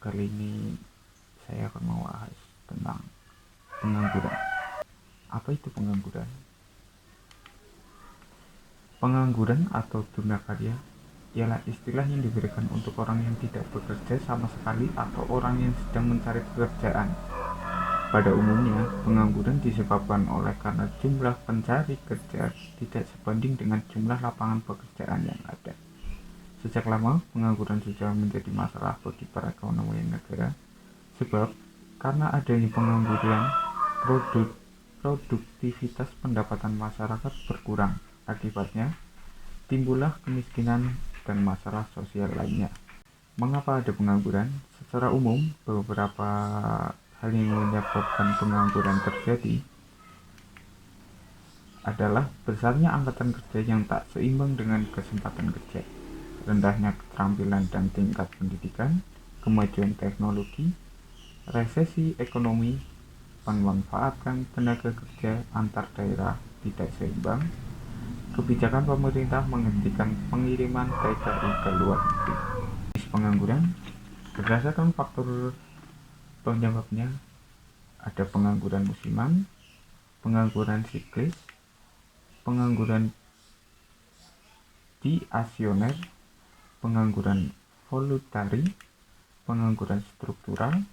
Kali ini saya akan membahas tentang pengangguran. Apa itu pengangguran? Pengangguran atau tunda karya ialah istilah yang diberikan untuk orang yang tidak bekerja sama sekali atau orang yang sedang mencari pekerjaan. Pada umumnya, pengangguran disebabkan oleh karena jumlah pencari kerja tidak sebanding dengan jumlah lapangan pekerjaan yang ada. Sejak lama, pengangguran sudah menjadi masalah bagi perekonomian negara, sebab karena adanya pengangguran, produktivitas pendapatan masyarakat berkurang. Akibatnya, timbullah kemiskinan dan masalah sosial lainnya. Mengapa ada pengangguran? Secara umum, beberapa hal yang menyebabkan pengangguran terjadi adalah besarnya angkatan kerja yang tak seimbang dengan kesempatan kerja, rendahnya keterampilan dan tingkat pendidikan, kemajuan teknologi, resesi ekonomi, memanfaatkan tenaga kerja antar daerah tidak seimbang, kebijakan pemerintah menghentikan pengiriman TKI ke luar negeri. Pengangguran berdasarkan faktor penyebabnya ada pengangguran musiman, pengangguran siklis, pengangguran diasioner, pengangguran voluntari, pengangguran struktural,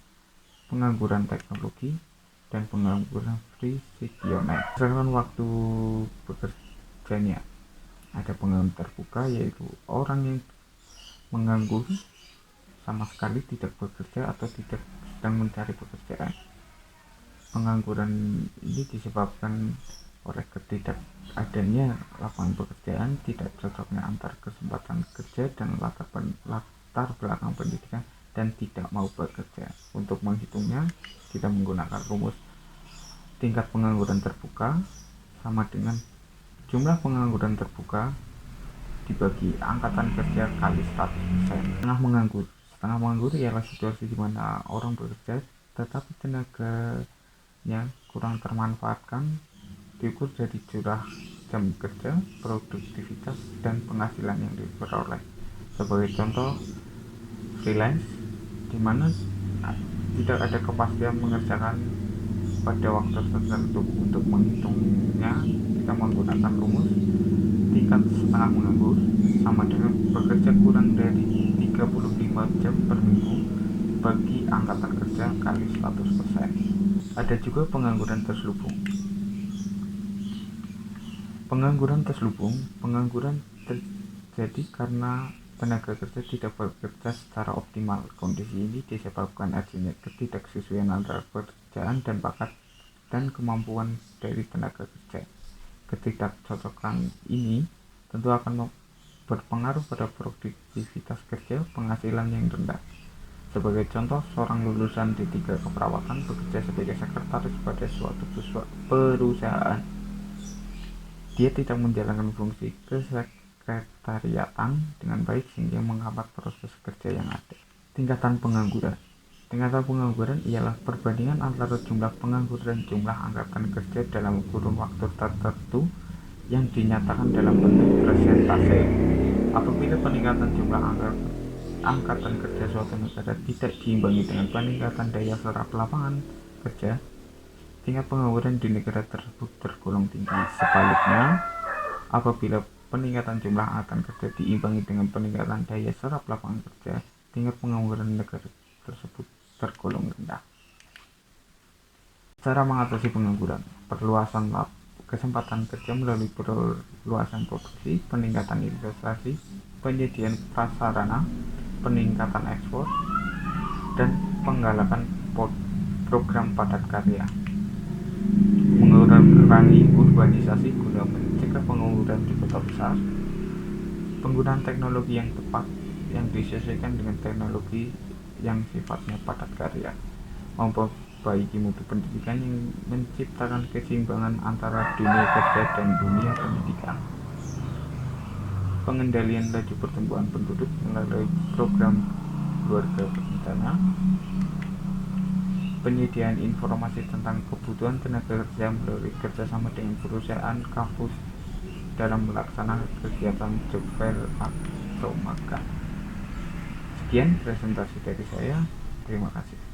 pengangguran teknologi, dan pengangguran frisikioner. Berdasarkan waktu bekerjanya, ada pengangguran terbuka, yaitu orang yang menganggur sama sekali tidak bekerja atau tidak sedang mencari pekerjaan. Pengangguran ini disebabkan oleh ketidakadanya lapangan pekerjaan, tidak cocoknya antar kesempatan kerja dan latar belakang pendidikan, dan tidak mau bekerja. Untuk menghitungnya, kita menggunakan rumus tingkat pengangguran terbuka sama dengan jumlah pengangguran terbuka dibagi angkatan kerja kali 100%. Setengah menganggur ialah situasi di mana orang bekerja tetapi tenaganya kurang termanfaatkan, diukur dari jumlah jam kerja, produktivitas, dan penghasilan yang diperoleh. Sebagai contoh, freelance, di mana tidak ada kepastian mengerjakan pada waktu tertentu. Untuk menghitungnya, kita menggunakan rumus tingkat setengah menganggur sama dengan bekerja kurang dari 35 jam per minggu bagi angkatan kerja kali 100%. Ada juga pengangguran terselubung. Pengangguran terjadi karena tenaga kerja tidak bekerja secara optimal. Kondisi ini disebabkan adanya ketidaksesuaian antara pekerjaan dan bakat dan kemampuan dari tenaga kerja. Ketidakcocokan ini tentu akan berpengaruh pada produktivitas kerja, penghasilan yang rendah. Sebagai contoh, seorang lulusan D3 keperawatan bekerja sebagai sekretaris pada suatu perusahaan. Dia tidak menjalankan fungsi kesekretariatan dengan baik sehingga menghambat proses kerja yang ada. Tingkatan pengangguran ialah perbandingan antara jumlah penganggur dan jumlah angkatan kerja dalam kurun waktu tertentu yang dinyatakan dalam bentuk persentase. Apabila peningkatan jumlah angkatan kerja suatu negara tidak diimbangi dengan peningkatan daya serap lapangan kerja, tingkat pengangguran di negara tersebut tergolong tinggi. Sebaliknya, apabila peningkatan jumlah angkatan kerja diimbangi dengan peningkatan daya serap lapangan kerja, tingkat pengangguran negara tersebut tergolong rendah. Cara mengatasi pengangguran: perluasan kesempatan kerja melalui perluasan produksi, peningkatan investasi, penyediaan prasarana, peningkatan ekspor, dan penggalakan program padat karya. Mengurangi urbanisasi guna mencegah pengangguran di kota besar. Penggunaan teknologi yang tepat yang disesuaikan dengan teknologi yang sifatnya padat karya. Memperbaiki mutu pendidikan yang menciptakan keseimbangan antara dunia kerja dan dunia pendidikan. Pengendalian laju pertumbuhan penduduk melalui program keluarga berencana. Penyediaan informasi tentang kebutuhan tenaga kerja melalui kerjasama dengan perusahaan kampus dalam melaksanakan kegiatan job fair atau magang. Sekian presentasi dari saya. Terima kasih.